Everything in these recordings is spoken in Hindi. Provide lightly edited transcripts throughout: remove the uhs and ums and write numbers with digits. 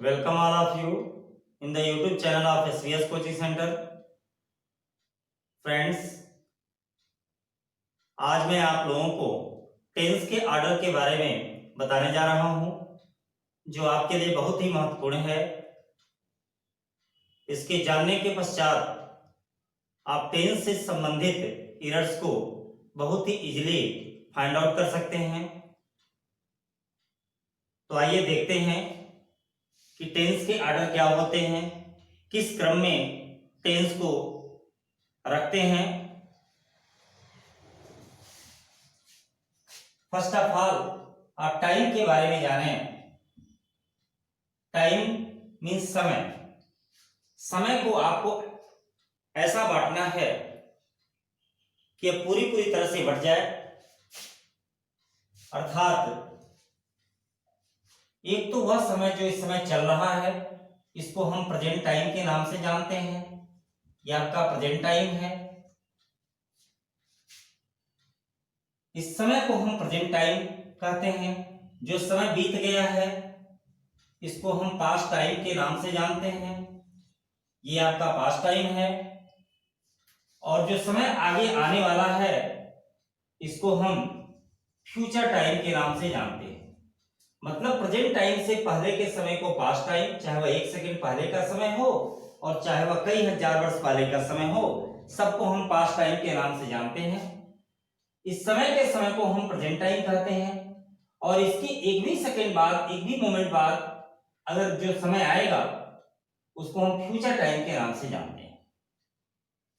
Welcome all of you in the YouTube channel of SVS Coaching Center. Friends, आज मैं आप लोगों को टेंस के ऑर्डर के बारे में बताने जा रहा हूं, जो आपके लिए बहुत ही महत्वपूर्ण है। इसके जानने के पश्चात आप टेंस से संबंधित एरर्स को बहुत ही इजीली फाइंड आउट कर सकते हैं। तो आइए देखते हैं कि टेंस के ऑर्डर क्या होते हैं, किस क्रम में टेंस को रखते हैं। फर्स्ट ऑफ ऑल आप टाइम के बारे में जानें। टाइम मीन्स समय। समय को आपको ऐसा बांटना है कि पूरी तरह से बढ़ जाए, अर्थात एक तो वह समय जो इस समय चल रहा है, इसको हम प्रेजेंट टाइम के नाम से जानते हैं। यह आपका प्रेजेंट टाइम है। इस समय को हम प्रेजेंट टाइम कहते हैं। जो समय बीत गया है इसको हम पास्ट टाइम के नाम से जानते हैं। ये आपका पास्ट टाइम है। और जो समय आगे आने वाला है इसको हम फ्यूचर टाइम के नाम से जानते हैं। मतलब प्रेजेंट टाइम से पहले के समय को पास्ट टाइम, चाहे वह 1 सेकंड पहले का समय हो और चाहे वह कई हजार वर्ष पहले का समय हो, सबको हम पास्ट टाइम के नाम से जानते हैं। इस समय के समय को हम प्रेजेंट टाइम कहते हैं। और इसके एक भी सेकंड बाद, एक भी मोमेंट बाद अगर जो समय आएगा उसको हम फ्यूचर टाइम के नाम से जानते हैं।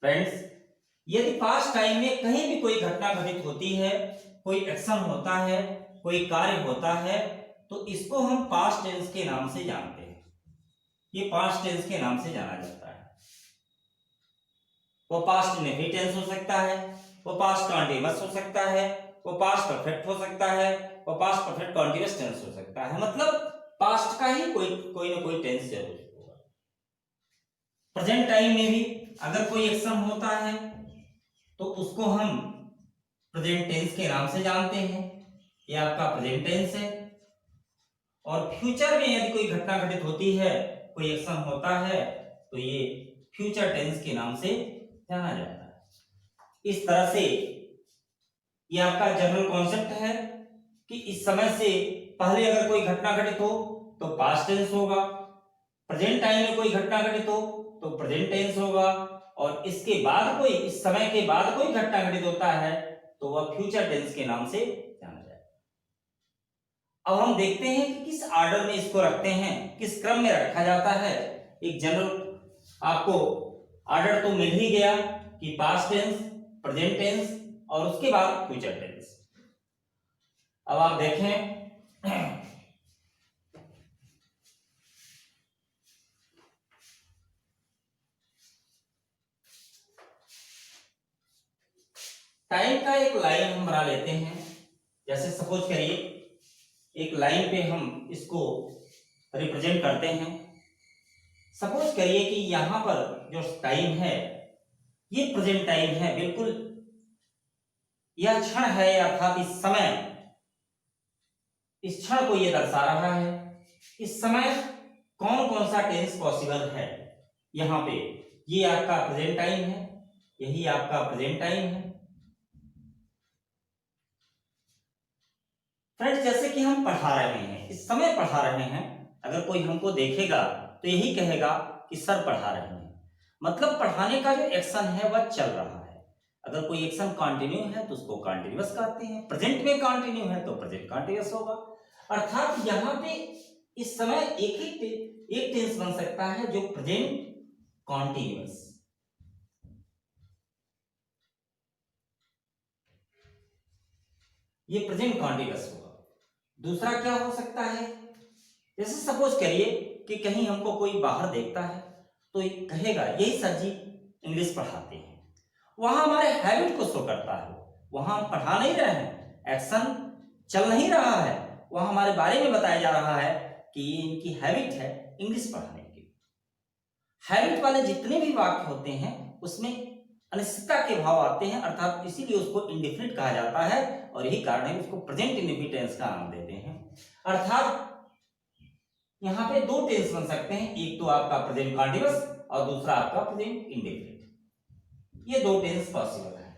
फ्रेंड्स, यदि पास्ट टाइम में कहीं भी कोई घटना घटित होती है, कोई एक्शन होता है, कोई कार्य होता है, तो इसको हम पास्ट टेंस के नाम से जानते हैं। ये पास्ट टेंस के नाम से जाना जाता है। वो पास्ट इंडेफिनिट टेंस हो सकता है, वो पास्ट कंटीन्यूअस हो सकता है, वो पास्ट परफेक्ट हो सकता है, वो पास्ट परफेक्ट कंटीन्यूअस टेंस हो सकता है। मतलब पास्ट का ही कोई ना कोई टेंस जरूर होगा। प्रेजेंट टाइम में भी अगर कोई एक्शन होता है तो उसको हम प्रेजेंट टेंस के नाम से जानते हैं। ये आपका प्रेजेंट टेंस है। और फ्यूचर में यदि कोई घटना घटित होती है, कोई एक्शन होता है, तो ये फ्यूचर टेंस के नाम से जाना जाता है। इस तरह से ये आपका जनरल कॉन्सेप्ट है कि इस समय से पहले अगर कोई घटना घटित हो तो पास्ट टेंस होगा, प्रेजेंट टाइम में कोई घटना घटित हो तो प्रेजेंट टेंस होगा, और इसके बाद कोई, इस समय के बाद कोई घटना घटित होता है तो वह फ्यूचर टेंस के नाम से जाना जाएगा। अब हम देखते हैं कि किस ऑर्डर में इसको रखते हैं, किस क्रम में रखा जाता है। एक जनरल आपको ऑर्डर तो मिल ही गया कि पास्ट टेंस, प्रेजेंट टेंस और उसके बाद फ्यूचर टेंस। अब आप देखें टाइम का एक लाइन हम बना लेते हैं। जैसे सपोज करिए एक लाइन पे हम इसको रिप्रेजेंट करते हैं। सपोज करिए कि यहां पर जो टाइम है ये प्रेजेंट टाइम है, बिल्कुल यह क्षण है, अर्थात इस समय, इस क्षण को ये दर्शा रहा है। इस समय कौन कौन सा टेंस पॉसिबल है। यहां पे ये आपका प्रेजेंट टाइम है, यही आपका प्रेजेंट टाइम है। फ्रेंड्स, जैसे कि हम पढ़ा रहे हैं, इस समय पढ़ा रहे हैं, अगर कोई हमको देखेगा तो यही कहेगा कि सर पढ़ा रहे हैं। मतलब पढ़ाने का जो एक्शन है वह चल रहा है। अगर कोई एक्शन कंटिन्यू है तो उसको कंटिन्यूअस कहते हैं। प्रेजेंट में कंटिन्यू है तो प्रेजेंट कंटिन्यूअस होगा। अर्थात यहाँ पे इस समय एक टेंस बन सकता है जो प्रेजेंट कंटिन्यूअस। ये प्रेजेंट कंटिन्यूअस होगा। दूसरा क्या हो सकता है, जैसे सपोज करिए कि कहीं हमको कोई बाहर देखता है तो कहेगा यही सर जी इंग्लिश पढ़ाते हैं। वहां हमारे हैबिट को शो करता है। वहां हम पढ़ा नहीं रहे हैं, एक्शन चल नहीं रहा है, वहां हमारे बारे में बताया जा रहा है कि इनकी हैबिट है इंग्लिश पढ़ाने की। हैबिट वाले जितने भी वाक्य होते हैं उसमें अनिश्चितता के भाव आते हैं, अर्थात इसीलिए उसको इंडेफिनिट कहा जाता है। और यही कारण है उसको प्रेजेंट इंडेफिनिट टेंस का नाम देते हैं। अर्थात यहाँ पे दो टेंस बन सकते हैं, एक तो आपका प्रेजेंट कॉन्टिन्यूअस और दूसरा आपका प्रेजेंट इंडेफिनिट। ये दो टेंस पॉसिबल है।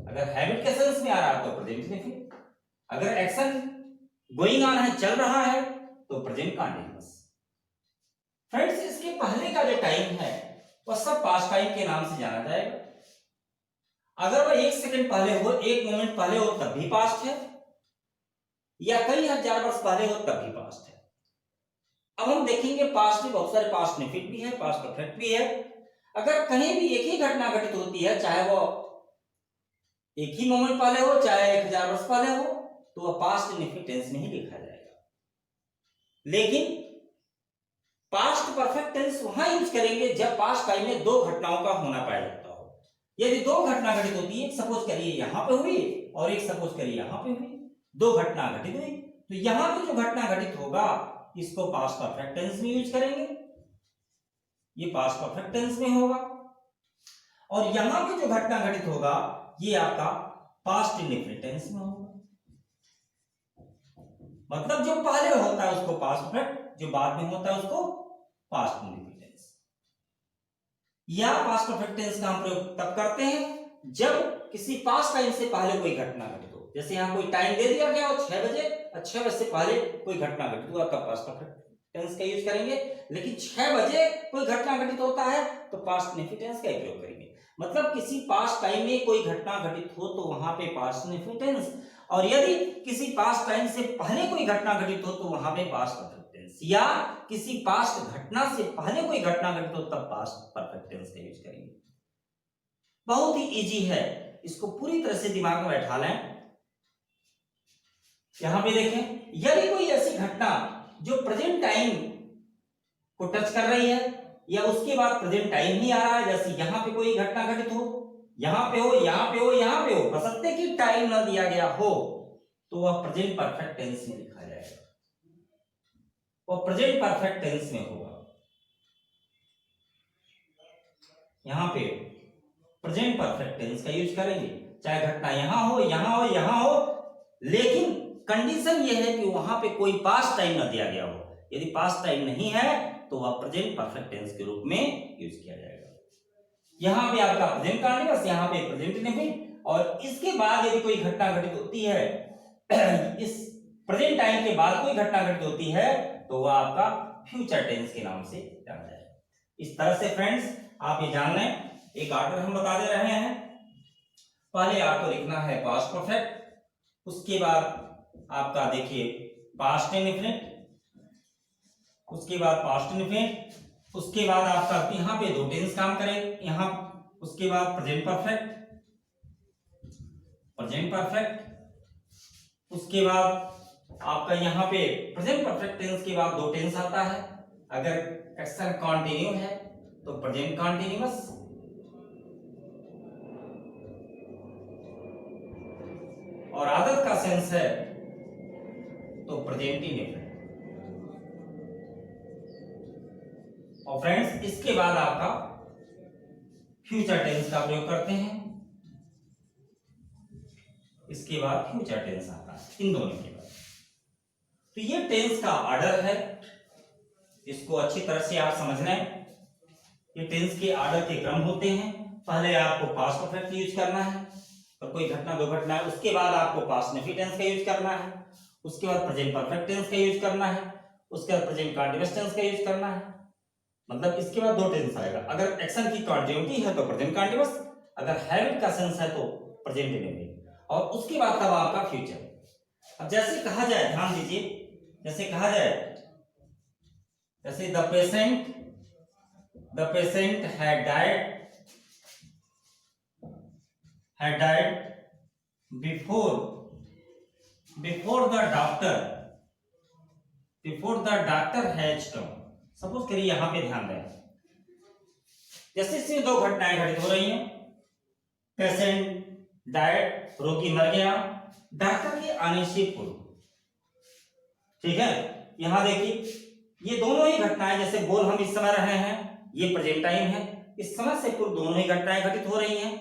अगर हैबिट के सेंस में आ रहा है तो प्रेजेंट इंडेफिनिट, अगर एक्शन गोइंग ऑन है, चल रहा है, तो प्रेजेंट कॉन्टिन्यूअस। फ्रेंड्स, इसके पहले का जो टाइम है वह सब पास्ट टाइम के नाम से जाना जाएगा। अगर वह 1 सेकंड पहले हो, 1 मोमेंट पहले हो, तब भी पास्ट है, या कई हजार वर्ष पहले हो तब भी पास्ट है। अब हम देखेंगे पास्ट में बहुत सारे पास्ट इनफिनिट भी है, पास्ट परफेक्ट भी है। अगर कहीं भी एक ही घटना घटित होती है, चाहे वो एक ही मोमेंट पहले हो, चाहे 1000 वर्ष पहले हो, तो वह पास्ट इनफिनिट टेंस में ही लिखा जाएगा। लेकिन पास्ट परफेक्ट टेंस वहां यूज करेंगे जब पास्ट टाइम में दो घटनाओं का होना पाया जाता हो। यदि दो घटना घटित होती है, सपोज करिए यहां पे हुई और एक सपोज करिए यहां पे हुई, दो घटना घटित हुई, तो यहां पे जो घटना घटित होगा इसको पास्ट परफेक्ट टेंस में यूज करेंगे, ये पास्ट परफेक्ट टेंस में होगा। और यहां पे जो घटना घटित होगा ये आपका पास्ट इंडेफिनिट टेंस में होगा। मतलब जो पहले होता है उसको पास्ट परफेक्ट, जो बाद में होता है उसको पास्ट इंडेफिनिट टेंस। या पास्ट परफेक्ट टेंस का हम प्रयोग तब करते हैं जब किसी पास्ट टाइम से पहले कोई घटना घटित हो। जैसे यहां कोई टाइम दे दिया गया हो 6 बजे, 6 बजे से पहले कोई घटना घटित हुआ, तब पास्ट परफेक्ट टेंस का यूज करेंगे। लेकिन 6 बजे कोई घटना घटित होता है तो पास्ट इंडेफिनिट टेंस का प्रयोग करेंगे। मतलब किसी पास्ट टाइम में कोई घटना घटित हो तो वहां पे पास्ट इंडेफिनिट टेंस, और यदि किसी पास्ट टाइम से पहले कोई घटना घटित हो तो वहां पे पास्ट परफेक्ट टेंस, या किसी पास्ट घटना से पहले कोई घटना घटित हो तब पास्ट परफेक्ट टेंस का यूज करेंगे। बहुत ही इजी है, इसको पूरी तरह से दिमाग में बैठा लें। यहां पे देखें, यदि कोई ऐसी घटना जो प्रेजेंट टाइम को टच कर रही है या उसके बाद प्रेजेंट टाइम ही आ रहा है, जैसे यहां पे कोई घटना घटित हो, यहां पे हो, यहां पे हो, यहां पे हो, बशर्ते कि टाइम ना दिया गया हो, तो वह प्रेजेंट परफेक्ट टेंस में लिखा जाएगा, वह प्रेजेंट परफेक्ट टेंस में होगा। यहां पे प्रेजेंट परफेक्ट टेंस का यूज करेंगे, चाहे घटना यहां हो, यहां हो, यहां हो, लेकिन कंडीशन यह है कि वहां पे कोई पास्ट टाइम ना दिया गया हो। यदि पास्ट टाइम नहीं है तो वह प्रेजेंट परफेक्ट टेंस के रूप में यूज किया जाएगा। यहां पे आपका प्रेजेंट कॉन्टिन्यूअस, यहां पे प्रेजेंट इंडेफिनिट, और इसके बाद यदि कोई घटना घटित होती है इस प्रेजेंट टाइम के बाद कोई घटना घटित होती है तो वह आपका फ्यूचर टेंस के नाम से जाना जाएगा। इस तरह से फ्रेंड्स आप ये जान लें, एक ऑर्डर हम बता दे रहे हैं। पहले आपको लिखना है पास्ट परफेक्ट, उसके बाद आपका देखिए पास्ट इंडेफिनिट, उसके बाद पास्ट इंडेफिनिट, उसके बाद आपका यहां पे दो टेंस काम करें यहां, उसके बाद प्रेजेंट परफेक्ट, प्रेजेंट परफेक्ट, उसके बाद आपका यहां पे प्रेजेंट परफेक्ट टेंस के बाद दो टेंस आता है। अगर एक्शन कंटिन्यू है तो प्रेजेंट कंटिन्यूअस, और आदत का सेंस है तो प्रेजेंट इंडेफिनिट। और फ्रेंड्स इसके बाद आपका फ्यूचर टेंस का प्रयोग करते हैं, इसके बाद फ्यूचर टेंस आता है इन दोनों के बाद। तो ये टेंस का ऑर्डर है, इसको अच्छी तरह से आप समझ लें। ये टेंस के ऑर्डर के क्रम होते हैं। पहले आपको पास्ट परफेक्ट यूज करना है और कोई घटना दो घटना है, उसके बाद आपको पास्ट इंडेफिनिट टेंस का यूज करना है, उसके बाद प्रेजेंट परफेक्ट टेंस का यूज करना है, उसके बाद प्रेजेंट कंटीन्यूअस टेंस का यूज करना है। मतलब इसके बाद दो टेंस आएगा। अगर एक्शन की कंटिन्यूटी है तो प्रेजेंट कंटीन्यूअस, अगर हैबिट का सेंस है तो प्रेजेंट इंडेफिनिट, और उसके बाद तब आपका फ्यूचर। अब जैसे कहा जाए, ध्यान दीजिए, जैसे कहा जाए, जैसे the patient had died before the doctor has come। Suppose करिए यहां पे ध्यान दें, जैसे इसमें दो घटनाएं घटित हो रही हैं, पेशेंट डाइड, रोगी मर गया, डॉक्टर के आने से पूर्व। ठीक है, यहां देखिए ये दोनों ही घटनाएं, जैसे बोल हम इस समय रहे हैं, ये प्रेजेंट टाइम है, इस समय से पूर्व दोनों ही घटनाएं घटित हो रही हैं,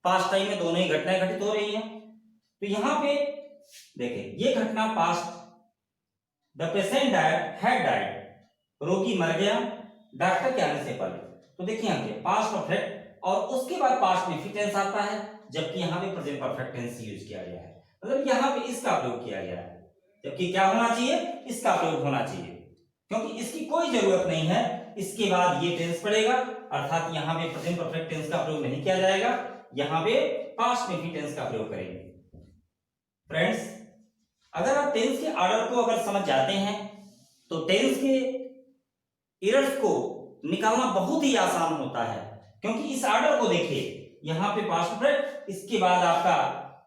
पास्ट टाइम में दोनों ही घटनाएं घटित हो रही हैं। तो यहां पे देखिए ये घटना past, the patient had died, रोगी मर गया डॉक्टर के आने से पहले, तो देखिए यहाँ पे पास्ट परफेक्ट और उसके बाद पास्ट में टेंस आता है, जबकि यहाँ पे प्रेजेंट परफेक्ट टेंस यूज किया गया है, मतलब यहाँ पे इसका प्रयोग किया गया है, जबकि क्या होना चाहिए, इसका प्रयोग होना चाहिए, क्योंकि इसकी कोई जरूरत नहीं है, इसके बाद ये टेंस पड़ेगा, अर्थात यहाँ पे प्रेजेंट परफेक्ट टेंस का प्रयोग नहीं किया जाएगा, यहाँ पे पास्ट में भी टेंस का प्रयोग करेंगे। फ्रेंड्स, अगर आप टेंस के ऑर्डर को अगर समझ जाते हैं तो टेंस के एरर्स को निकालना बहुत ही आसान होता है, क्योंकि इस ऑर्डर को देखिए, यहाँ पे पास्ट परफेक्ट, इसके बाद आपका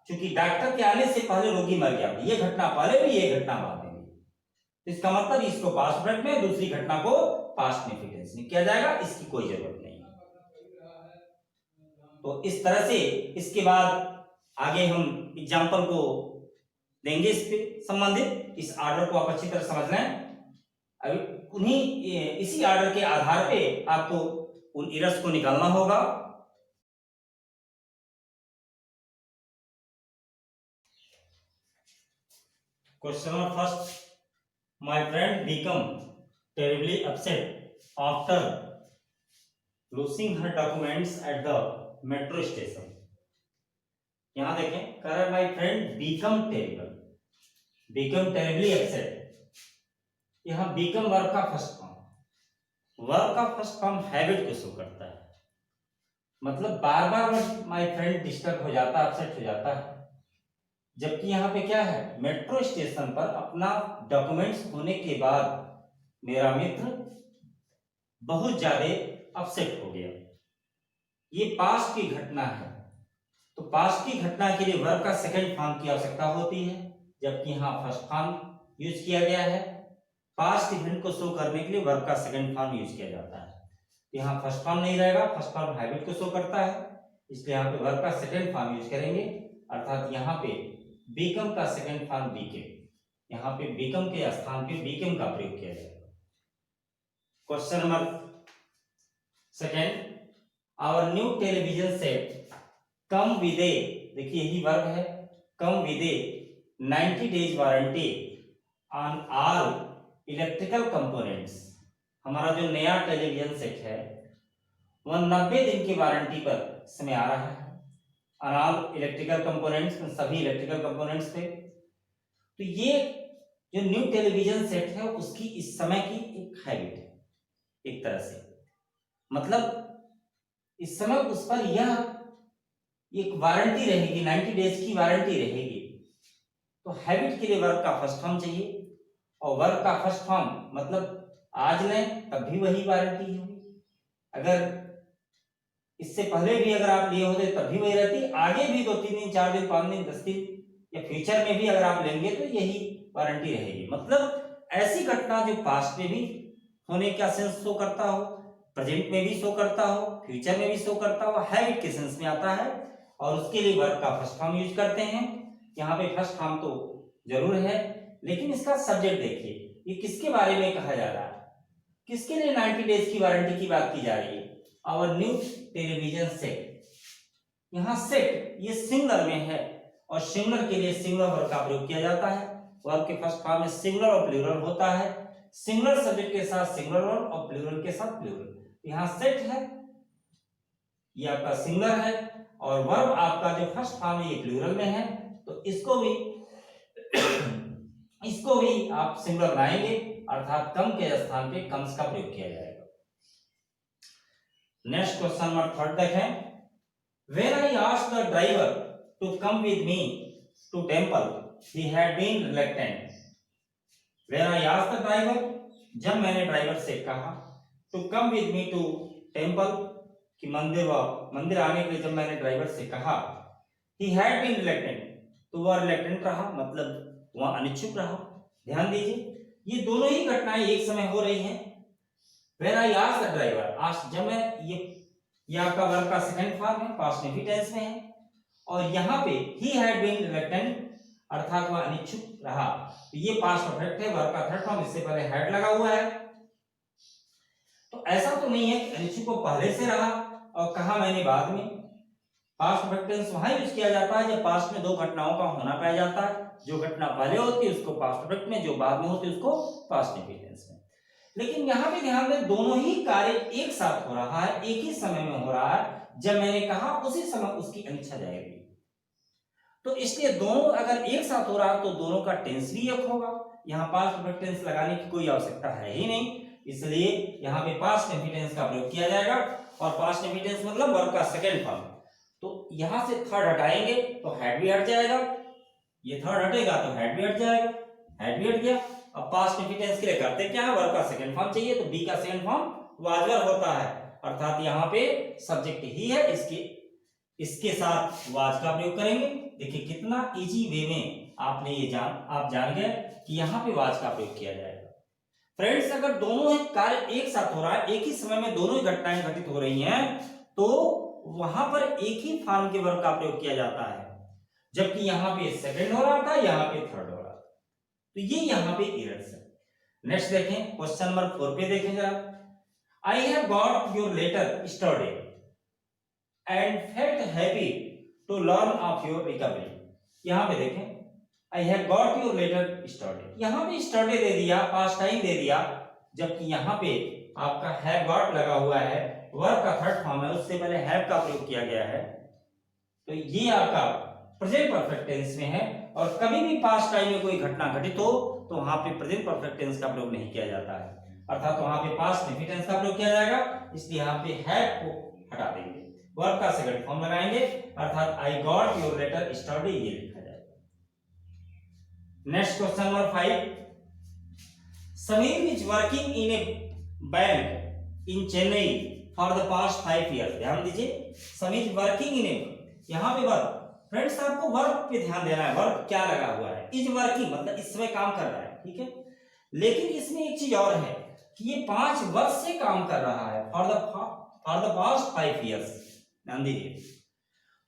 चूंकि डॉक्टर के आने से पहले रोगी मर गया, ये घटना पहले भी, ये घटना बाद में भी, इसका मतलब इसको पास्ट परफेक्ट में, दूसरी घटना को पास्ट में टेंस में किया जाएगा, इसकी कोई जरूरत नहीं है। तो इस तरह से इसके बाद आगे हम एग्जाम्पल को देंगे इस पे संबंधित, इस ऑर्डर को आप अच्छी तरह समझ लें। अभी इसी ऑर्डर के आधार पे आपको उन एरर्स को निकालना होगा। Question number first, my friend become terribly upset after losing her documents at the metro station. यहां देखें, कह रहा है my friend become terribly upset, यहां बिकम वर्ब का फर्स्ट फॉर्म, वर्ब का फर्स्ट फॉर्म हैबिट को शो करता है, मतलब बार बार माय फ्रेंड डिस्टर्ब हो जाता है, अपसेट हो जाता है, जबकि यहाँ पे क्या है, मेट्रो स्टेशन पर अपना डॉक्यूमेंट्स होने के बाद मेरा मित्र बहुत ज्यादा अपसेट हो गया। ये पास्ट की घटना है, तो पास्ट की घटना के लिए वर्ब का सेकंड फॉर्म की आवश्यकता होती है, जबकि यहाँ फर्स्ट फॉर्म यूज किया गया है। पास्ट इवेंट को शो करने के लिए वर्ब का सेकंड फॉर्म यूज किया जाता है, यहाँ फर्स्ट फॉर्म नहीं रहेगा, फर्स्ट फॉर्म हैबिट को शो करता है, इसलिए यहाँ पे वर्ब का सेकंड फॉर्म यूज करेंगे, अर्थात यहाँ पे बिकम का सेकंड फॉर्म बीकेम, यहाँ पे बिकम के स्थान पे बीकेम का प्रयोग किया जाएगा। Question number second, our new television set come with a, देखिए यही वर्ब है, come with a 90 days warranty on all electrical components. हमारा जो नया टेलीविजन सेट है वह 90 दिन की वारंटी पर समय आ रहा है, ऑल इलेक्ट्रिकल कंपोनेंट्स, सभी इलेक्ट्रिकल कंपोनेंट्स पे। तो ये जो न्यू टेलीविजन सेट है उसकी इस समय की एक हैबिट है, एक तरह से, मतलब इस समय उस पर यह एक वारंटी रहेगी, 90 डेज की वारंटी रहेगी। तो हैबिट के लिए वर्ब का फर्स्ट फॉर्म चाहिए, और वर्ब का फर्स्ट फॉर्म मतलब आज लें तब भी वही वारंटी होगी, अगर इससे पहले भी अगर आप लिए होते तब भी वही रहती, आगे भी 2-3 दिन 4 दिन 5 दिन 10 दिन या फ्यूचर में भी अगर आप लेंगे तो यही वारंटी रहेगी। मतलब ऐसी घटना जो पास्ट में भी होने का सेंस शो करता हो, प्रेजेंट में भी शो करता हो, फ्यूचर में भी शो करता हो, हैबिट के सेंस में आता है, और उसके लिए वर्ब का फर्स्ट फॉर्म यूज करते हैं। यहाँ पे फर्स्ट फॉर्म तो जरूर है, लेकिन इसका सब्जेक्ट देखिए, ये किसके बारे में कहा जा रहा है, किसके लिए 90 डेज की वारंटी की बात की जा रही है, आवर न्यू टेलीविजन सेट। यहाँ सेट ये सिंगुलर में है, और सिंगुलर के लिए सिंगुलर वर्ब का प्रयोग किया जाता है, वर्ब के फर्स्ट फॉर्म में सिंगुलर और प्लूरल होता है, सिंगुलर सब्जेक्ट के साथ सिंगुलर वर्ब और प्लूरल के साथ प्लूरल। यहाँ सेट है, ये आपका सिंगुलर है, और वर्ब आपका जो फर्स्ट फॉर्म है ये प्लूरल में है, तो इसको भी आप सिंगुलर बनाएंगे, अर्थात कम के स्थान पे कम्स का प्रयोग किया जाएगा। नेक्स्ट क्वेश्चन नंबर थर्ड देखें, when I asked the driver to come with me to temple he had been reluctant। when I asked the driver, जब मैंने ड्राइवर से कहा to come with me to temple कि मंदिर आने के लिए जब मैंने ड्राइवर से कहा, he had been reluctant तो वह reluctant रहा, मतलब वह अनिच्छुक रहा। ध्यान दीजिए, ये दोनों ही घटनाएं एक समय हो रही हैं। when I asked the driver, ask जब मैं ये आपका वर्ब का सेकंड फॉर्म है, पास्ट में भी टेंस में है, और यहाँ पे he had been reluctant अर्थात वह अनिच्छुक रहा, तो ये पास्ट परफेक्ट है, वर्ब का थर्ड फॉर्म, इससे पहले had लगा हुआ है। तो ऐसा तो नहीं है कि अनिच्छुक को पहले से रहा और कहा मैंने बाद में। पास्ट परफेक्ट टेंस वहां यूज किया जाता है जब पास्ट में दो घटनाओं का होना पाया जाता है, जो घटना पहले होती है उसको पास्ट परफेक्ट में, जो बाद में होती है उसको पास्ट इंडिफिनिट टेंस में। लेकिन यहाँ पे ध्यान दें दोनों ही कार्य एक साथ हो रहा है, एक ही समय में हो रहा है। जब मैंने कहा उसी समय उसकी अनिच्छा जाएगी। तो इसलिए दोनों अगर एक साथ हो रहा है तो दोनों का टेंस भी एक होगा। यहाँ पास्ट परफेक्ट टेंस लगाने की कोई आवश्यकता है ही नहीं, इसलिए यहाँ पे पास्ट इंफिनिट टेंस का प्रयोग किया जाएगा। और पास्ट इंफिनिट टेंस मतलब वर्ब का सेकंड फॉर्म। तो यहाँ से थर्ड हटाएंगे तो हैड भी हट जाएगा, ये थर्ड हटेगा तो हैड भी हट जाएगा, हैड भी हट गया। अब पास्ट इंफिनिट टेंस के लिए करते क्या है, वर्ब का सेकंड फॉर्म चाहिए तो बी का सेकंड फॉर्म वाज वर होता है, अर्थात यहाँ पे सब्जेक्ट ही है, इसके साथ वाज का प्रयोग करेंगे। देखिए कितना इजी वे में आपने आप जान गए कि यहाँ पे वाज का प्रयोग किया जाएगा। फ्रेंड्स अगर दोनों ही कार्य एक साथ हो रहा है, एक ही समय में दोनों ही घटनाएं घटित हो रही हैं, तो वहां पर एक ही फॉर्म के वर्ब का प्रयोग किया जाता है, जबकि यहाँ पे सेकंड हो रहा था, यहाँ पे थर्ड हो रहा था। तो ये यहाँ पे एरर्स है। नेक्स्ट देखें क्वेश्चन नंबर 4 पे देखें जरा। I have got your letter yesterday and felt happy to learn of your recovery. यहाँ पे देखें I have got your letter yesterday, यहाँ पे यस्टरडे दे दिया, पास्ट टाइम दे दिया, जबकि यहाँ पे आपका हैव गॉट लगा हुआ है, वर्ब का थर्ड फॉर्म है, उससे पहले हैव का प्रयोग किया गया है। तो ये आपका प्रेजेंट परफेक्ट टेंस में है। और कभी भी पास्ट टाइम में कोई घटना घटित हो तो वहां पे प्रेजेंट परफेक्ट टेंस का प्रयोग नहीं किया जाता है, अर्थात वहां पे पास्ट इंफिनिट टेंस का प्रयोग किया जाएगा, इसलिए यहाँ पे हैव को हटा देंगे, वर्ब का सेकंड फॉर्म लगाएंगे, अर्थात I got your letter yesterday ये लिखा जाएगा। Next question number 5। Sameer is working in a bank in Chennai for the past 5 years। ध्यान दीजिए समीर वर्किंग इन ए, यहाँ पे वर्ब, फ्रेंड्स आपको वर्ब पे ध्यान देना है, वर्ब क्या लगा हुआ है, इज वर्किंग मतलब इस समय काम कर रहा है, ठीक है। लेकिन इसमें एक चीज और है कि ये 5 वर्ष से काम कर रहा है, फॉर द पास्ट 5 years। ध्यान दीजिए,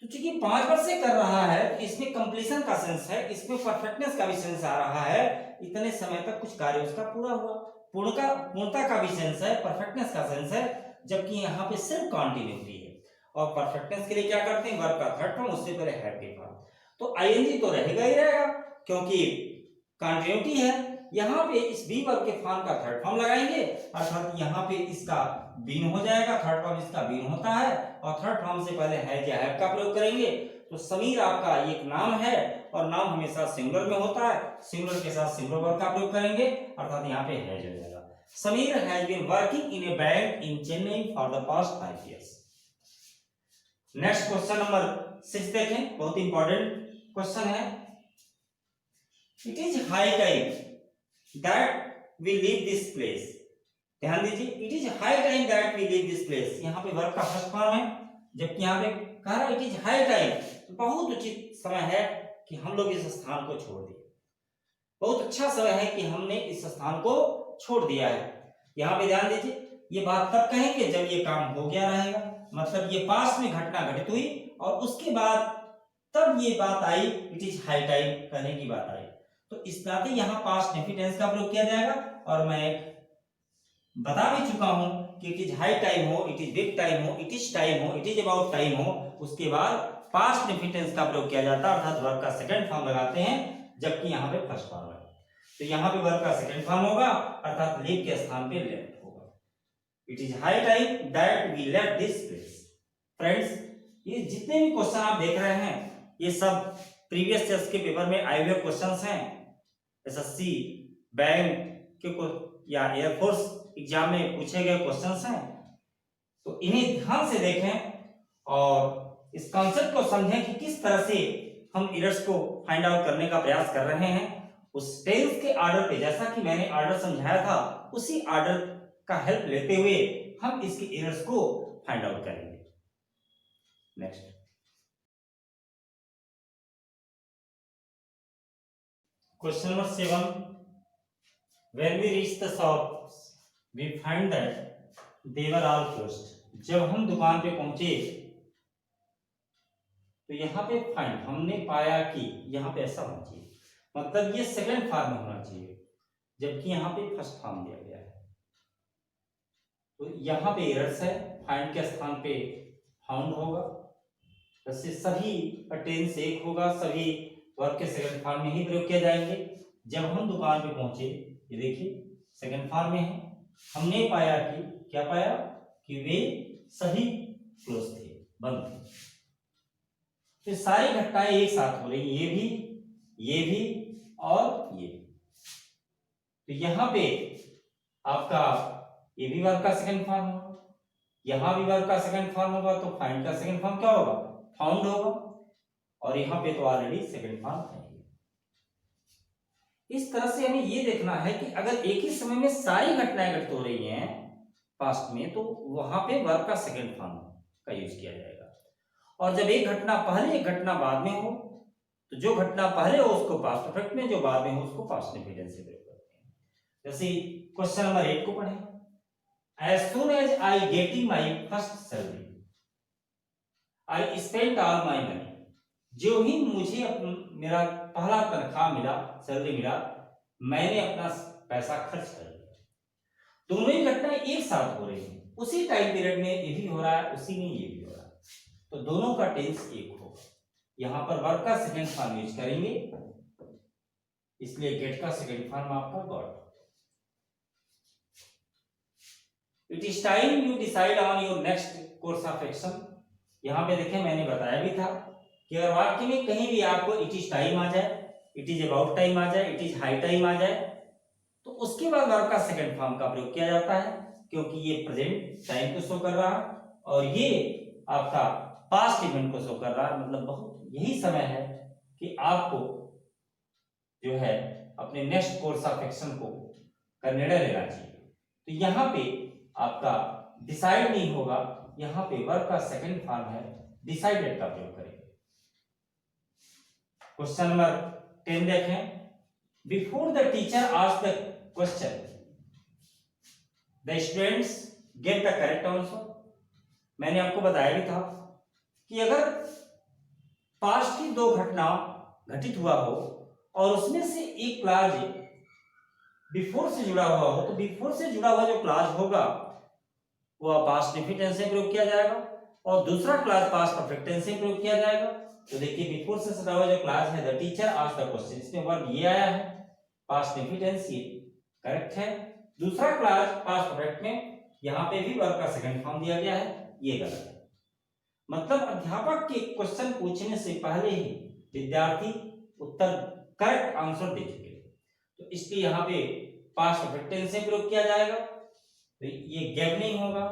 तो चूंकि 5 वर्ष से कर रहा है तो इसमें कंप्लीशन का सेंस है, इसमें परफेक्टनेस का भी सेंस आ रहा है, इतने समय तक कुछ कार्य उसका पूरा हुआ, पूर्णता का भी सेंस है, परफेक्टनेस का सेंस है, जबकि यहाँ पे सिर्फ कंटिन्यूटी है। और परफेक्टनेस के लिए क्या करते हैं, वर्ब का थर्ड फॉर्म, उससे पहले हैव के फॉर्म, तो आईएनजी तो रहेगा ही रहेगा क्योंकि कंटिन्यूटी है। यहाँ पे इस बी वर्ब के फॉर्म का थर्ड फॉर्म लगाएंगे, अर्थात यहाँ पे इसका बीन हो जाएगा, थर्ड फॉर्म इसका बीन होता है, और थर्ड फॉर्म से पहले हैज या हैव का प्रयोग करेंगे। तो समीर आपका एक नाम है और नाम हमेशा सिंगुलर में होता है, सिंगुलर के साथ सिंगुलर वर्ब का प्रयोग करेंगे, अर्थात यहाँ पे हैज हो जाएगा। Sameer has been working in a bank in Chennai for the past 5 years। Next question number 6 देखें, बहुत इंपॉर्टेंट क्वेश्चन है। It is high time that we leave this place. ध्यान दीजिए, it is high time that we leave this place, यहाँ पे वर्ब का फर्स्ट फॉर्म है, जबकि यहाँ पे कह रहा है इट इज हाई टाइम, बहुत उचित समय है कि हम लोग इस स्थान को छोड़ दें, बहुत अच्छा समय है कि हमने इस स्थान को छोड़ दिया है। यहाँ पे ध्यान दीजिए, ये बात तब कहेंगे जब ये काम हो गया रहेगा, मतलब ये पास्ट में घटना घटित हुई और उसके बाद तब ये बात आई, इट इज हाई टाइम कहने की बात आई, तो इस नाते यहाँ पास्ट इंफिनिट टेंस का प्रयोग किया जाएगा। और मैं बता भी चुका हूं कि इट इज हाई टाइम हो, इट इज बिग टाइम हो, इट इज टाइम हो, इट इज अबाउट टाइम हो, उसके बाद पास्ट इंफिनिट टेंस का प्रयोग किया जाता है, अर्थात वर्ब का सेकंड फॉर्म लगाते हैं, जबकि यहाँ पे फर्स्ट फॉर्म है। तो यहाँ पे वर्ब का सेकंड फॉर्म होगा, अर्थात लीव के स्थान पे लेफ्ट होगा। It is high time that we left this place. Friends ये जितने भी क्वेश्चन आप देख रहे हैं ये सब प्रीवियस ईयर्स के पेपर में आए हुए क्वेश्चंस हैं, एसएससी बैंक के या एयरफोर्स एग्जाम में पूछे गए क्वेश्चंस हैं, तो इन्हें ध्यान से देखें और इस कॉन्सेप्ट को समझें कि किस तरह से हम एरर्स को फाइंड आउट करने का प्रयास कर रहे हैं। उस टेंस के ऑर्डर पे, जैसा कि मैंने ऑर्डर समझाया था, उसी ऑर्डर का हेल्प लेते हुए हम इसके एरर्स को फाइंड आउट करेंगे। Next question number 7। When we reach the shops, we find that they were all closed। जब हम दुकान पे पहुंचे तो यहाँ पे फाइंड हमने पाया कि यहाँ पे ऐसा होना चाहिए, मतलब ये सेकंड फॉर्म में होना चाहिए, जबकि यहाँ पे फर्स्ट फॉर्म दिया गया है। तो यहाँ पे एरर्स है, फाइंड के स्थान पे फाउंड होगा, वैसे सभी टेंस एक होगा, सभी वर्ब के सेकंड फॉर्म में ही प्रयोग किए जाएंगे। जब हम दुकान पे पहुंचे, ये देखिए सेकंड फॉर्म में है, हमने पाया कि क्या पाया कि वे सही क्लोज थे, बंद थे। तो सारी घटनाएं एक साथ हो रही, ये भी और ये भी। तो यहां पे आपका ये भी वर्ब का सेकंड फॉर्म होगा, यहां भी वर्ब का सेकंड फॉर्म होगा, तो फाइंड का सेकंड फॉर्म क्या होगा, फाउंड होगा। और यहां पे तो ऑलरेडी सेकंड फॉर्म है। इस तरह से हमें ये देखना है कि अगर एक ही समय में सारी घटनाएं घटित हो रही हैं पास्ट में, तो वहां पे वर्ब का सेकंड फॉर्म का यूज किया जाएगा। और जब एक घटना पहले एक घटना बाद में हो, तो जो घटना पहले हो उसको पास्ट परफेक्ट में, जो बाद में हो उसको पास्ट इंडिफिनिट से प्रयोग करते हैं। जैसे क्वेश्चन नंबर 8 को पढ़ें। As soon as I getting my first salary, I spent all my money. जो ही मुझे मेरा पहला तनख्वाह मिला, सैलरी मिला, मैंने अपना पैसा खर्च कर दिया। दोनों ही घटनाएं एक साथ हो रही हैं, उसी टाइम पीरियड में ये भी हो रहा है, उसी में ये भी हो रहा है, तो दोनों का टेंस एक होगा। यहां पर वर्ब का सेकंड फॉर्म यूज करेंगे, इसलिए गेट का सेकंड फॉर्म आपका got. It is time you decide on your next course of action. यहां पे देखें मैंने बताया भी था कि अगर वाक्य में कहीं भी आपको इट इज टाइम आ जाए, इट इज अबाउट टाइम आ जाए, इट इज हाई टाइम आ जाए, तो उसके बाद वर्ब का सेकंड फॉर्म का प्रयोग किया जाता है, क्योंकि ये प्रेजेंट टाइम को शो कर रहा है और ये आपका पास्ट इवेंट को शो कर रहा है। मतलब बहुत यही समय है कि आपको जो है अपने नेक्स्ट कोर्स ऑफ एक्शन को का निर्णय लेना चाहिए। तो यहाँ पे आपका डिसाइड नहीं होगा, यहाँ पे वर्ब का सेकंड फॉर्म है डिसाइडेड का प्रयोग करेंगे। क्वेश्चन नंबर 10 देखें। Before the teacher asked the question, the students get the correct answer. मैंने आपको बताया भी था कि अगर पास्ट की दो घटना घटित हुआ हो और उसमें से एक क्लॉज बिफोर से जुड़ा हुआ हो, तो बिफोर से जुड़ा हुआ जो क्लॉज होगा वो पास्ट परफेक्ट टेंस में प्रयोग किया जाएगा और दूसरा क्लॉज पास्ट परफेक्ट टेंस में प्रयोग किया जाएगा। तो देखिए बिफोर से जुड़ा हुआ जो क्लॉज है the teacher asked the question, इसमें वर्ब ये आया है, पास्ट परफेक्ट टेंस ये करेक्ट है। दूसरा क्लॉज पास्ट परफेक्ट में यहां पे भी वर्ब का सेकंड फॉर्म दिया गया है, ये गलत है। मतलब अध्यापक के क्वेश्चन पूछने से पहले ही विद्यार्थी उत्तर करेक्ट आंसर दे चुके, तो इसलिए यहाँ पे पास्ट परफेक्ट टेंस से प्रयोग किया जाएगा। तो ये गेव नहीं होगा,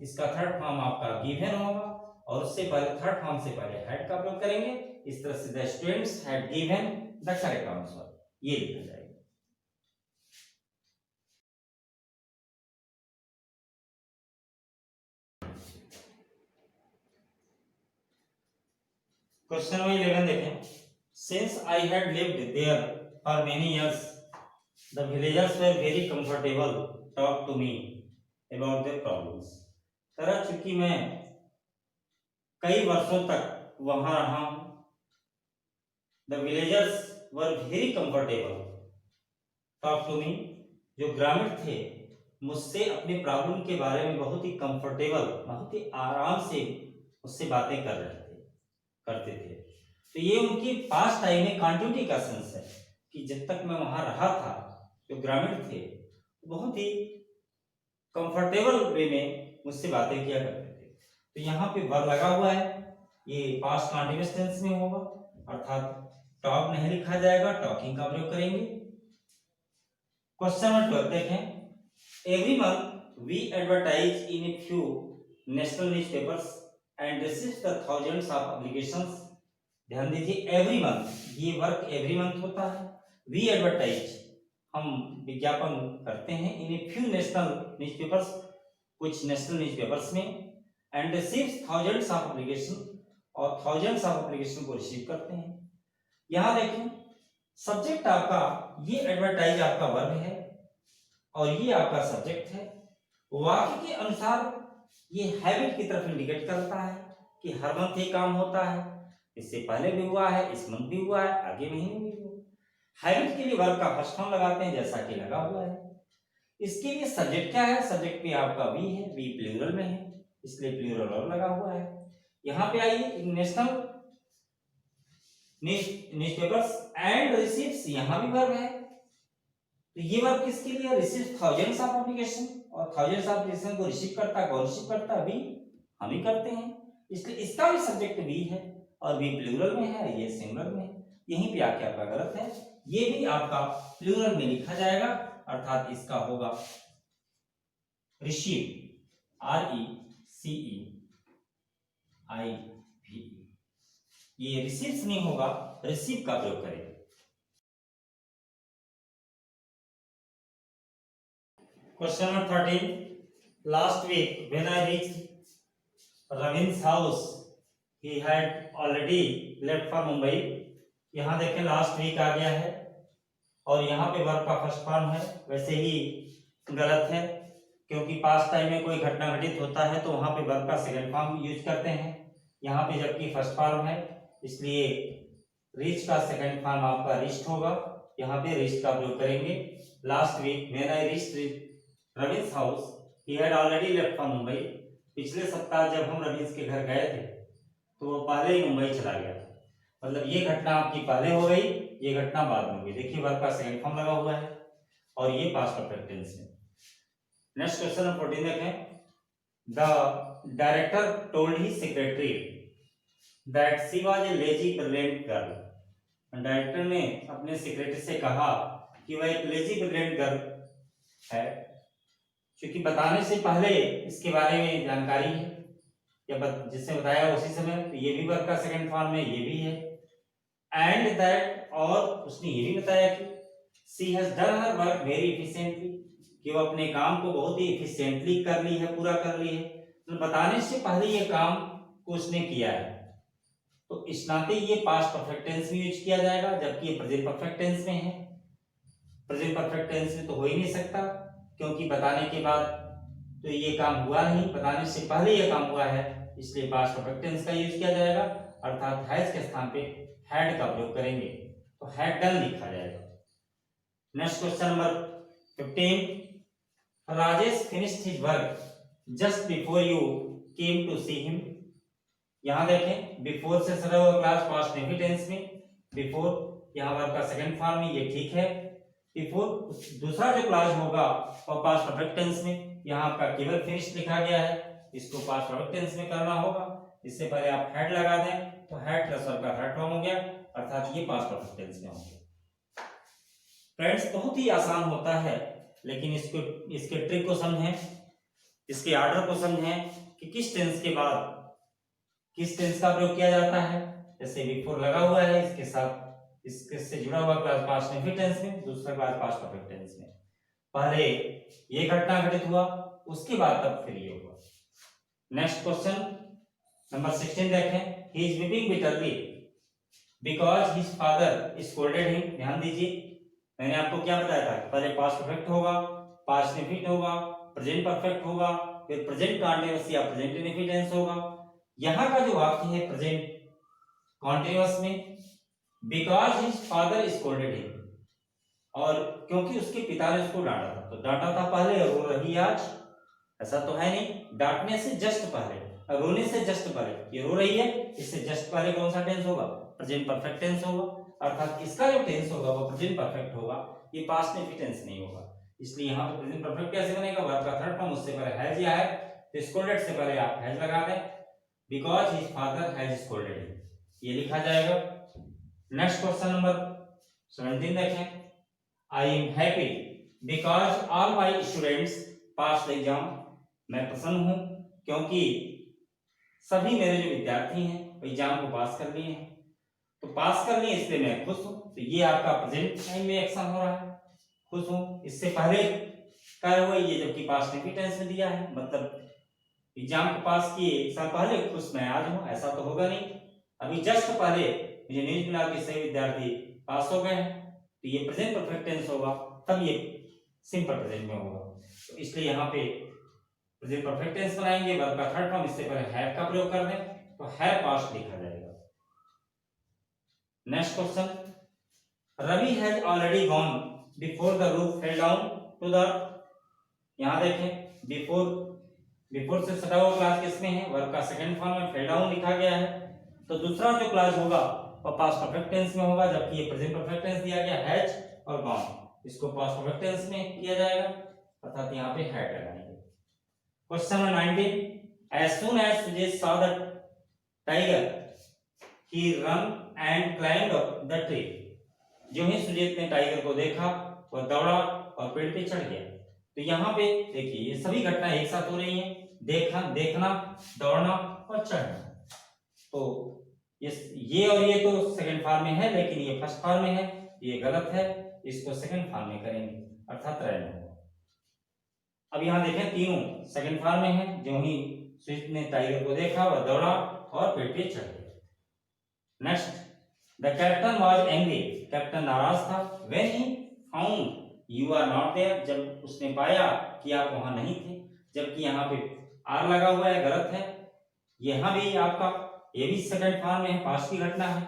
इसका थर्ड फॉर्म आपका गिवन होगा और उससे पहले थर्ड फॉर्म से पहले हैड का प्रयोग करेंगे। इस तरह से the students had given the correct answer, ये लिखा जाएगा। क्वेश्चन नंबर 11 देखें। Since I had lived there for many years the villagers were very comfortable talk to me about their problems. तरह चूंकि मैं कई वर्षों तक वहां रहा हूं, the villagers were very comfortable talk to me, जो ग्रामीण थे मुझसे अपने प्रॉब्लम के बारे में बहुत ही कंफर्टेबल, बहुत ही आराम से मुझसे बातें करते थे। तो ये उनकी पास्ट टाइम में कंटिन्यूटी का सेंस है कि जब तक मैं वहां रहा था, जो ग्रामीण थे बहुत ही कंफर्टेबल वे में मुझसे बातें किया करते थे। तो यहाँ पे वर्ब लगा हुआ है, ये पास्ट कंटीन्यूअस टेंस में होगा, अर्थात टॉक नहीं लिखा जाएगा, टॉकिंग का प्रयोग करेंगे। क्वेश्चन नंबर 12 देखें। Every month we advertise in a few national newspapers and receive the thousands of applications. ध्यान दीजिए एवरी मंथ, ये वर्क एवरी मंथ होता है। वी एडवर्टाइज, हम विज्ञापन करते हैं, in a few national newspapers, कुछ नेशनल न्यूज़पेपर्स में, and receive thousands of application, और थाउजेंड्स ऑफ एप्लीकेशन को रिसीव करते हैं। यहां देखें सब्जेक्ट आपका, ये एडवर्टाइज आपका वर्ब है और ये आपका सब्जेक्ट है। वाक्य के अनुसार ये हैबिट की तरफ इंडिकेट करता है कि हर मंथ ये काम होता है, इससे पहले भी हुआ है, इस मंथ भी हुआ है, आगे महीने में भी हुआ। हैबिट के लिए वर्ब का फर्स्ट फॉर्म लगाते हैं जैसा कि लगा हुआ है। इसके लिए सब्जेक्ट क्या है, सब्जेक्ट पे आपका वी है, वी प्लूरल में है, इसलिए प्लूरल वर्ब लगा हुआ है। यहां पे आइए नेशनल न्यूज़पेपर्स एंड रिसीव्स, यहां भी वर्ब है। तो ये वर्ब किसके लिए, रिसीव थाउजेंड्स ऑफ एप्लीकेशन, और थाउजेंड्स ऑफ लिसन को रिसीव करता है, कौन रिसीव करता है? वी, हम ही करते हैं। इसलिए इसका भी सब्जेक्ट वी है और वी प्लूरल में है, ये सिंगुलर में है। यहीं पे आके आपका गलत है, ये भी आपका प्लूरल में लिखा जाएगा, अर्थात इसका होगा रिसीव, RECEIV। ये रिसीव्स नहीं होगा, रिसीव का प्रयोग करेंगे। Question number 13, last week when I reached Ravindra's house he had already left for Mumbai. यहाँ देखें लास्ट वीक आ गया है और यहाँ पे वर्ब का फर्स्ट फॉर्म है, वैसे ही गलत है क्योंकि पास्ट टाइम में कोई घटना घटित होता है तो वहाँ पे वर्ब का सेकंड फॉर्म यूज करते हैं, यहाँ पे जबकि फर्स्ट फॉर्म है, इसलिए रीच का सेकंड फॉर्म आपका रीच्ड होगा, यहाँ पे रीच का प्रयोग करेंगे। Last week when I reached Ravindra's house he had already left for Mumbai. पिछले सप्ताह जब हम रविंद्र के घर गए थे तो वो पहले ही मुंबई चला गया था, मतलब ये घटना आपकी पहले हो गई, ये घटना बाद में हुई। देखिए वर्ब का सेकंड फॉर्म लगा हुआ है और ये पास्ट परफेक्ट टेंस है। नेक्स्ट क्वेश्चन नंबर 14 देखें, the director told his secretary that she was a lazy brilliant girl. Director ने अपने सेक्रेटरी से कहा कि वह एक लेजी ब्रिलियंट गर्ल है, क्योंकि बताने से पहले इसके बारे में जानकारी है या जिससे बताया उसी समय, तो ये भी वर्ब का सेकंड फॉर्म है, ये भी है। एंड दैट, और उसने ये भी बताया कि she has done her work very efficiently, कि वो अपने काम को बहुत ही एफिशिएंटली कर ली है, पूरा कर ली है। तो बताने से पहले ये काम को उसने किया है, तो इस नाते ये पास्ट परफेक्ट टेंस में यूज किया जाएगा, जबकि ये प्रेजेंट परफेक्ट टेंस में है। प्रेजेंट परफेक्ट टेंस में तो हो ही नहीं सकता क्योंकि बताने के बाद तो ये काम हुआ नहीं, बताने से पहले ये काम हुआ है, इसलिए पास्ट परफेक्ट टेंस का यूज किया जाएगा, अर्थात हैज के स्थान पे हैड का प्रयोग करेंगे, तो हैड डन लिखा जाएगा। Next question number 15, Rajesh finished his work just before you came to see him. यहां देखें बिफोर से सरा हुआ क्लास पास्ट इंडेफिनिट टेंस में, बिफोर यहां वर्ब का सेकंड फॉर्म में, ये ठीक है। बिफोर दूसरा जो क्लास होगा वो पास्ट परफेक्ट टेंस में, यहाँ आपका केवल फिनिश लिखा गया है, इसको पास्ट परफेक्ट टेंस में करना होगा। इससे पहले आप हैड लगा दें तो हैड प्लस वर्ब का थर्ड फॉर्म हो गया, अर्थात ये पास्ट परफेक्ट टेंस में होंगे। फ्रेंड्स बहुत ही आसान होता है, लेकिन इसके ट्रिक को समझें, इसके ऑर्डर को समझें कि किस टेंस के बाद किस टेंस का प्रयोग किया जाता है। जैसे बिफोर लगा हुआ है, इसके साथ इससे जुड़ा हुआ क्लास पास्ट इंडेफिनिट टेंस में, दूसरा क्लास पास्ट परफेक्ट टेंस में। पहले ये घटना घटित हुआ, उसके बाद तब फिर ये हुआ। नेक्स्ट क्वेश्चन नंबर 16 देखें, he is weeping bitterly because his father scolded him. ध्यान दीजिए, मैंने आपको क्या बताया था, पहले पास्ट परफेक्ट होगा, पास्ट इंडेफिनिट होगा, प्रेजेंट परफेक्ट होगा, फिर प्रेजेंट कॉन्टिन्यूअस या प्रेजेंट इंडेफिनिट टेंस होगा। यहाँ का जो वाक्य है प्रेजेंट कॉन्टिन्यूअस में, because his father scolded him, और क्योंकि उसके पिता ने उसको डांटा था, तो डांटा था पहले और रो रही आज, ऐसा तो है नहीं, डांटने से जस्ट पहले, रोने से जस्ट पहले, ये रो रही है, इससे जस्ट पहले कौन सा टेंस होगा, प्रेजेंट परफेक्ट टेंस होगा, अर्थात इसका जो टेंस होगा वो प्रेजेंट परफेक्ट होगा, ये पास्ट इंडेफिनिट टेंस नहीं होगा। इसलिए यहाँ पे प्रेजेंट परफेक्ट कैसे बनेगा, वर्ब का थर्ड फॉर्म, उससे पहले हैज या है, तो स्कोल्डेड से पहले आप हैज लगा दें, because his father has scolded him, ये लिखा जाएगा। नेक्स्ट क्वेश्चन नंबर 17 देखें, I am happy because all my students pass the exam. मैं प्रसन्न हूं क्योंकि सभी मेरे जो विद्यार्थी हैं वो एग्जाम को पास कर लिए हैं, तो पास कर लिए इसलिए मैं खुश हूं। तो ये आपका प्रेजेंट टाइम में एक्शन हो रहा है, खुश हूं, इससे पहले क्या हुआ ये, जबकि पास्ट इंडेफिनिट टेंस में दिया है, मतलब एग्जाम को पास किए एक साल पहले, खुश मैं आज हूं, ऐसा तो होगा नहीं। अभी जस्ट पहले मुझे न्यूज मिला कि सभी विद्यार्थी पास हो गए हैं, तो ये प्रेजेंट परफेक्ट टेंस होगा, तब ये सिंपल प्रेजेंट में होगा, तो इसलिए यहाँ पे प्रेजेंट परफेक्ट टेंस बनाएंगे, वर्ब का थर्ड फॉर्म, इससे पहले हैव का प्रयोग कर दें तो हैव पास्ट लिखा जाएगा। Next question, Ravi has already gone before the roof fell down to the. यहाँ देखें बिफोर से सटा हुआ क्लास किसमें है, वर्ब का सेकंड फॉर्म में, फेल डाउन लिखा गया है, तो दूसरा जो क्लास होगा वो पास्ट परफेक्ट टेंस में होगा, जबकि ये प्रेजेंट परफेक्ट टेंस दिया गया हैज और गॉन, इसको पास्ट परफेक्ट टेंस में किया जाएगा, अर्थात यहाँ पे हैड लगाएंगे। Question number 19, as soon as Sujit saw the tiger he run and climbed the tree। जो ही सुजीत ने टाइगर को देखा वह दौड़ा और पेड़ पे चढ़ गया। तो यहाँ पे देखिए ये सभी घटनाएं एक साथ हो रही हैं, देखना, दौड़ना और चढ़ना। तो ये और ये तो सेकंड फॉर्म में है, लेकिन ये फर्स्ट फॉर्म में है, ये गलत है, इसको सेकंड फॉर्म में करेंगे, अर्थात रहना होगा। अब यहाँ देखें तीनों सेकंड फॉर्म में है, जो ही सुजीत ने टाइगर को देखा वह दौड़ा और पेड़ पे चढ़ गया। Next, the captain was angry, captain नाराज था, when he found you are not there, जब उसने पाया कि आप वहां नहीं थे। जबकि यहाँ पे आर लगा हुआ है, गलत है। यहाँ भी आपका ये भी सेकंड फॉर्म में है, पास्ट की घटना है,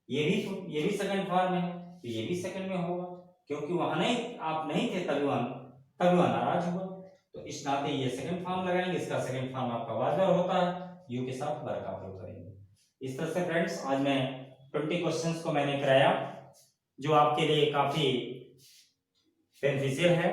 ये भी सेकंड फॉर्म में है, तो ये भी सेकंड में होगा, क्योंकि वहां नहीं आप नहीं थे तभी वह नाराज हुआ। तो इस नाते ये सेकंड फॉर्म लगाएंगे, इसका सेकंड फॉर्म आपका वाज वर होता है, यू के साथ वर का प्रयोग करेंगे। इस तरह से फ्रेंड्स आज मैं 20 क्वेश्चंस को मैंने कराया, जो आपके लिए काफी बेनिफिशियल है।